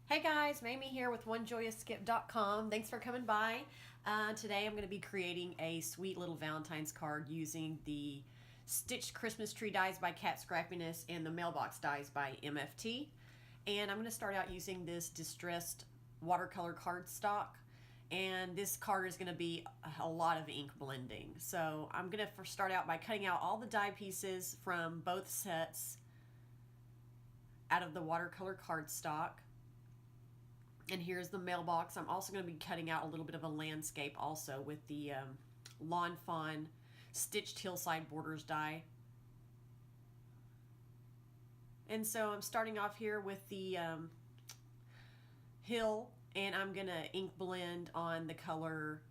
Hey guys, Mamie here with OneJoyousSkip.com. Thanks for coming by. Today I'm going to be creating a sweet little Valentine's card using the Stitched Christmas Tree Dies by Cat Scrappiness and the Mailbox Dies by MFT. And I'm going to start out using this distressed watercolor cardstock. And this card is going to be a lot of ink blending. So I'm going to first start out by cutting out all the die pieces from both sets out of the watercolor cardstock. And here's the mailbox. I'm also going to be cutting out a little bit of a landscape also with the Lawn Fawn Stitched Hillside Borders die. And so I'm starting off here with the hill, and I'm going to ink blend on the color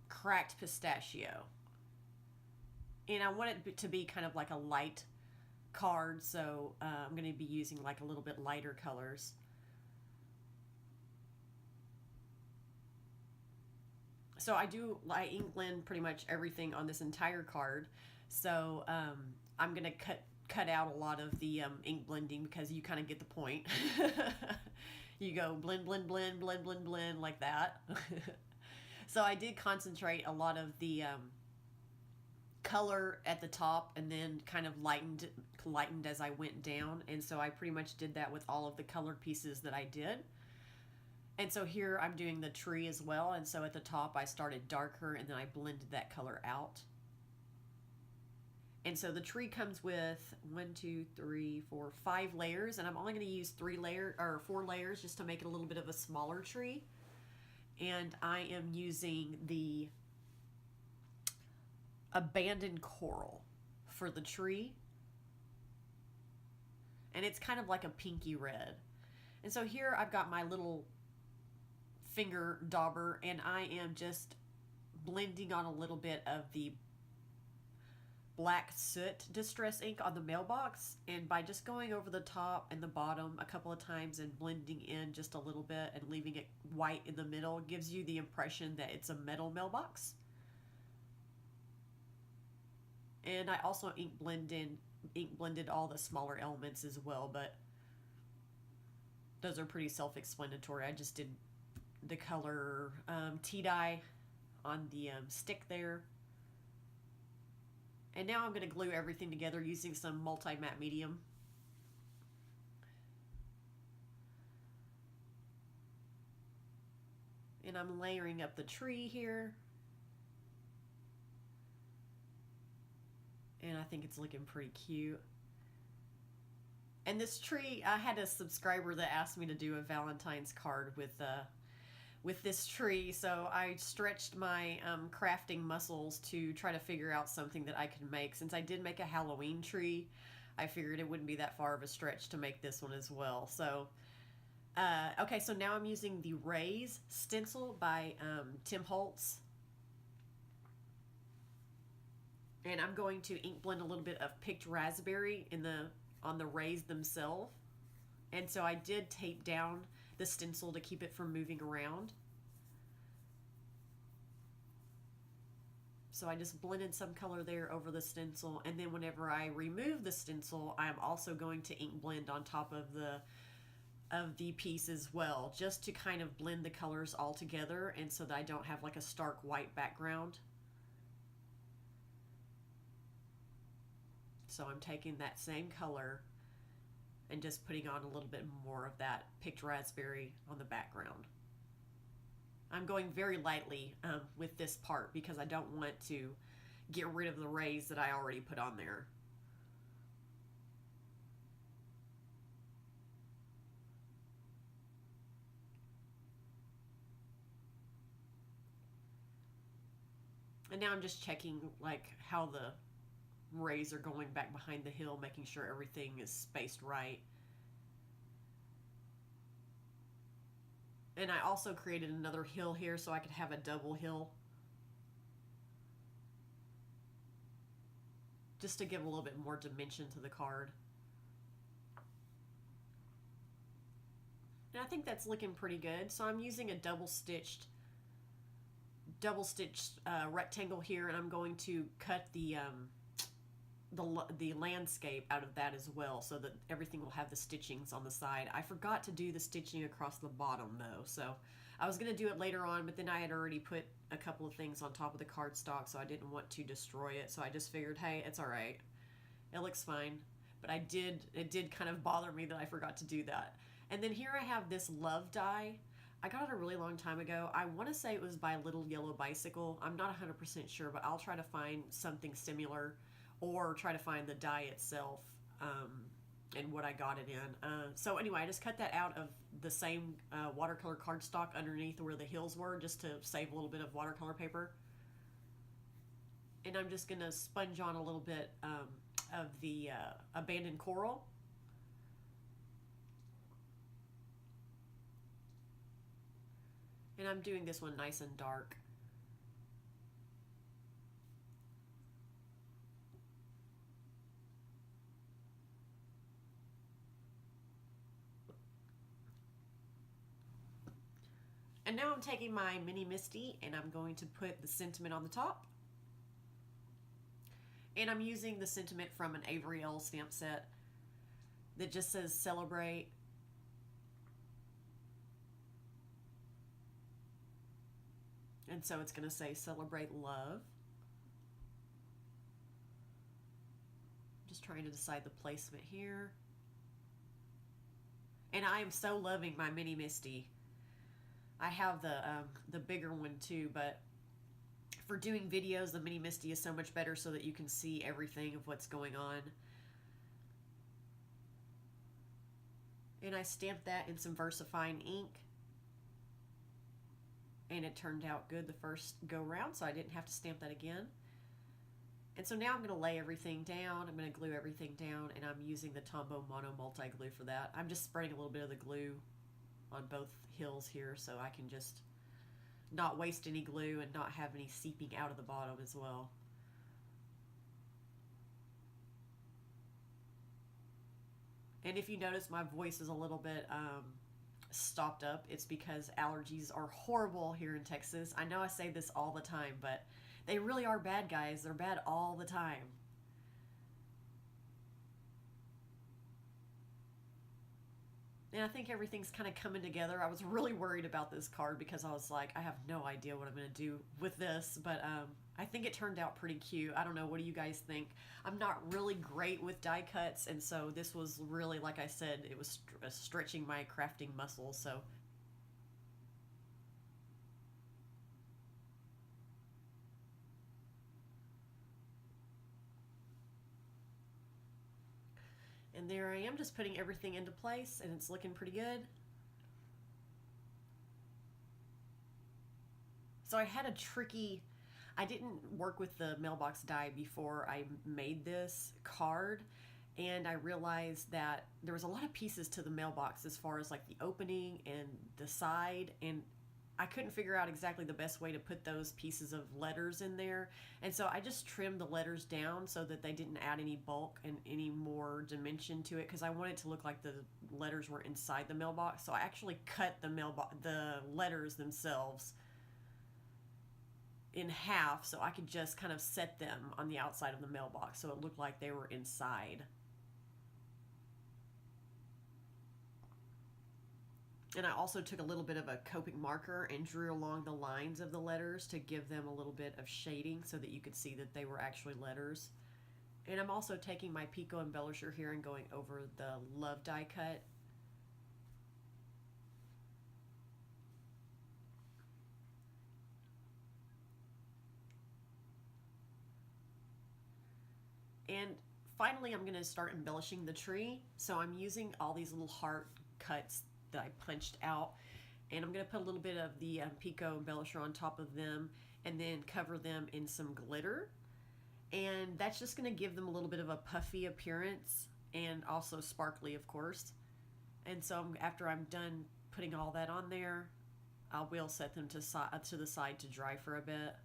Cracked Pistachio. And I want it to be kind of like a light card, so I'm going to be using like a little bit lighter colors. So I ink blend pretty much everything on this entire card, so I'm going to cut out a lot of the ink blending because you kind of get the point. You go blend, blend, blend, blend, blend, blend like that. So I did concentrate a lot of the color at the top and then kind of lightened as I went down, and so I pretty much did that with all of the colored pieces that I did. And so here I'm doing the tree as well, and so at the top I started darker and then I blended that color out. And so the tree comes with 5 layers, and I'm only going to use 4 layers just to make it a little bit of a smaller tree. And I am using the Abandoned Coral for the tree, and it's kind of like a pinky red. And so here I've got my little finger dauber, and I am just blending on a little bit of the Black Soot Distress ink on the mailbox, and by just going over the top and the bottom a couple of times and blending in just a little bit and leaving it white in the middle gives you the impression that it's a metal mailbox. And I also ink blended all the smaller elements as well, but those are pretty self-explanatory. I just did the color tea dye on the stick there. And now I'm going to glue everything together using some multi-matte medium. And I'm layering up the tree here. And I think it's looking pretty cute. And this tree, I had a subscriber that asked me to do a Valentine's card with this tree, so I stretched my crafting muscles to try to figure out something that I could make. Since I did make a Halloween tree, I figured it wouldn't be that far of a stretch to make this one as well. So, okay, so now I'm using the Raise stencil by Tim Holtz. And I'm going to ink blend a little bit of picked raspberry on the rays themselves. And so I did tape down the stencil to keep it from moving around. So I just blended some color there over the stencil, and then whenever I remove the stencil, I'm also going to ink blend on top of the piece as well, just to kind of blend the colors all together, and so that I don't have like a stark white background. So I'm taking that same color and just putting on a little bit more of that picked raspberry on the background. I'm going very lightly with this part because I don't want to get rid of the rays that I already put on there. And now I'm just checking like how the rays are going back behind the hill, making sure everything is spaced right. And I also created another hill here so I could have a double hill, just to give a little bit more dimension to the card. And I think that's looking pretty good. So I'm using a double stitched rectangle here, and I'm going to cut the the landscape out of that as well, so that everything will have the stitchings on the side. I forgot to do the stitching across the bottom though, so I was going to do it later on, but then I had already put a couple of things on top of the cardstock, so I didn't want to destroy it. So I just figured, hey, it's all right. It looks fine. But it did kind of bother me that I forgot to do that. And then here I have this love die. I got it a really long time ago. I want to say it was by Little Yellow Bicycle. I'm not 100% sure, but I'll try to find something similar or try to find the die itself and what I got it in. So anyway, I just cut that out of the same watercolor cardstock underneath where the hills were, just to save a little bit of watercolor paper. And I'm just going to sponge on a little bit of the abandoned coral. And I'm doing this one nice and dark. And now I'm taking my mini Misty and I'm going to put the sentiment on the top. And I'm using the sentiment from an Avery Elle stamp set that just says celebrate. And so it's going to say celebrate love. Just trying to decide the placement here. And I am so loving my mini Misty. I have the bigger one too, but for doing videos, the mini Misty is so much better so that you can see everything of what's going on. And I stamped that in some VersaFine ink. And it turned out good the first go round, so I didn't have to stamp that again. And so now I'm going to lay everything down. I'm going to glue everything down, and I'm using the Tombow Mono Multi-Glue for that. I'm just spreading a little bit of the glue on both hills here so I can just not waste any glue and not have any seeping out of the bottom as well. And if you notice my voice is a little bit stopped up, it's because allergies are horrible here in Texas. I know I say this all the time, but they really are bad, guys. They're bad all the time. And I think everything's kind of coming together. I was really worried about this card because I was like, I have no idea what I'm going to do with this. But I think it turned out pretty cute. I don't know. What do you guys think? I'm not really great with die cuts. And so this was really, like I said, it was stretching my crafting muscles. So and there I am, just putting everything into place, and it's looking pretty good. So I had a tricky, I didn't work with the mailbox die before I made this card, and I realized that there was a lot of pieces to the mailbox as far as like the opening and the side, and I couldn't figure out exactly the best way to put those pieces of letters in there. And so I just trimmed the letters down so that they didn't add any bulk and any more dimension to it, because I wanted it to look like the letters were inside the mailbox. So I actually cut the letters themselves in half so I could just kind of set them on the outside of the mailbox so it looked like they were inside. And I also took a little bit of a Copic marker and drew along the lines of the letters to give them a little bit of shading so that you could see that they were actually letters. And I'm also taking my Pico embellisher here and going over the love die cut. And finally, I'm going to start embellishing the tree. So I'm using all these little heart cuts that I punched out, and I'm going to put a little bit of the Pico embellisher on top of them and then cover them in some glitter, and that's just going to give them a little bit of a puffy appearance and also sparkly, of course. And so after I'm done putting all that on there, I will set them to the side to dry for a bit.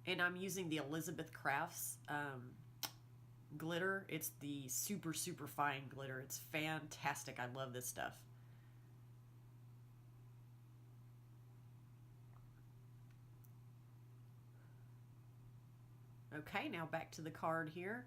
And I'm using the Elizabeth Crafts glitter. It's the super fine glitter. It's fantastic. I love this stuff. Okay, now back to the card here.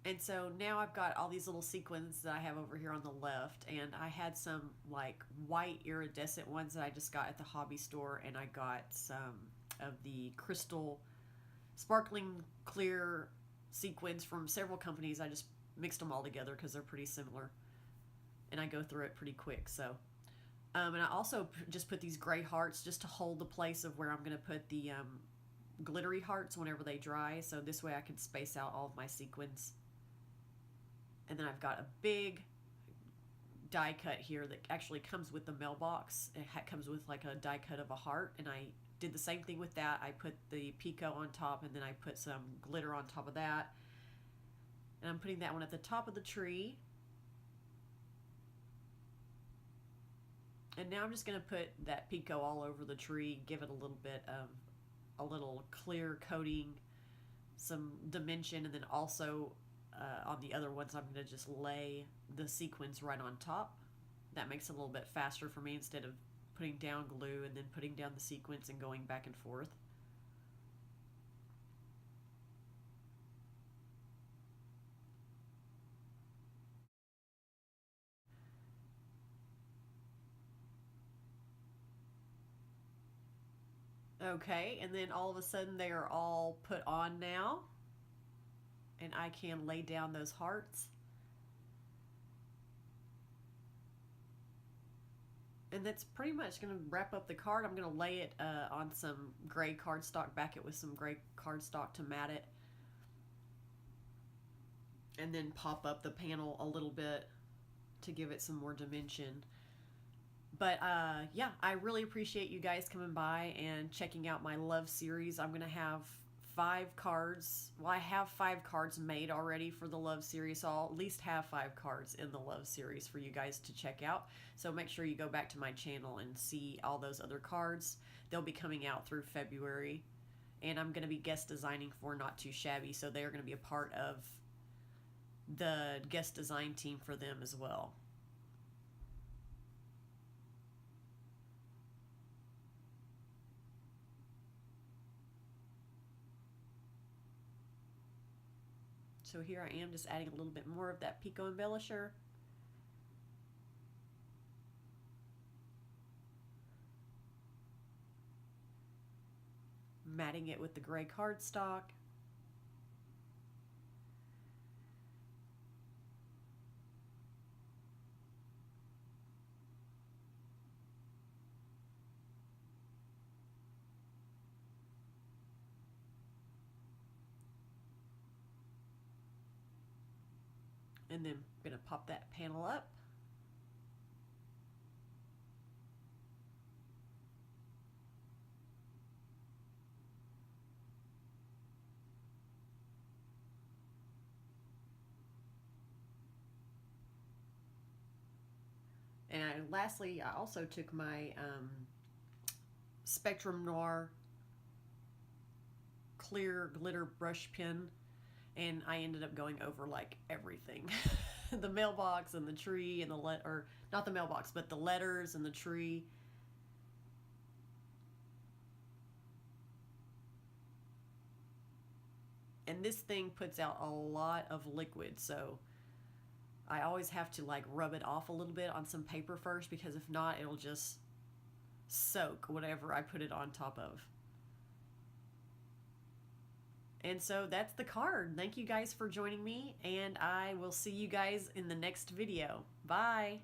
And so now I've got all these little sequins that I have over here on the left, and I had some like white iridescent ones that I just got at the hobby store, and I got some of the crystal sparkling clear sequins from several companies. I just mixed them all together because they're pretty similar, and I go through it pretty quick. So and I also just put these gray hearts just to hold the place of where I'm going to put the glittery hearts whenever they dry, so this way I can space out all of my sequins. And then I've got a big die cut here that actually comes with the mailbox. It comes with like a die cut of a heart, and I did the same thing with that. I put the picot on top, and then I put some glitter on top of that. And I'm putting that one at the top of the tree. And now I'm just going to put that picot all over the tree, give it a little bit of a little clear coating, some dimension, and then also on the other ones I'm going to just lay the sequins right on top. That makes it a little bit faster for me instead of putting down glue and then putting down the sequins and going back and forth. Okay, and then all of a sudden they are all put on now, and I can lay down those hearts. And that's pretty much going to wrap up the card. I'm going to lay it on some gray cardstock, back it with some gray cardstock to mat it, and then pop up the panel a little bit to give it some more dimension. But yeah, I really appreciate you guys coming by and checking out my love series. I'm going to have 5 cards. Well, I have 5 cards made already for the love series, so I'll at least have 5 cards in the love series for you guys to check out. So make sure you go back to my channel and see all those other cards. They'll be coming out through February, and I'm going to be guest designing for Not Too Shabby, so they're going to be a part of the guest design team for them as well. So here I am just adding a little bit more of that picot embellisher. Matting it with the gray cardstock. And then I'm going to pop that panel up. And lastly, I also took my Spectrum Noir clear glitter brush pen, and I ended up going over like everything. The mailbox and the tree and the or not the mailbox, but the letters and the tree. And this thing puts out a lot of liquid, so I always have to like rub it off a little bit on some paper first, because if not, it'll just soak whatever I put it on top of. And so that's the card. Thank you guys for joining me, and I will see you guys in the next video. Bye!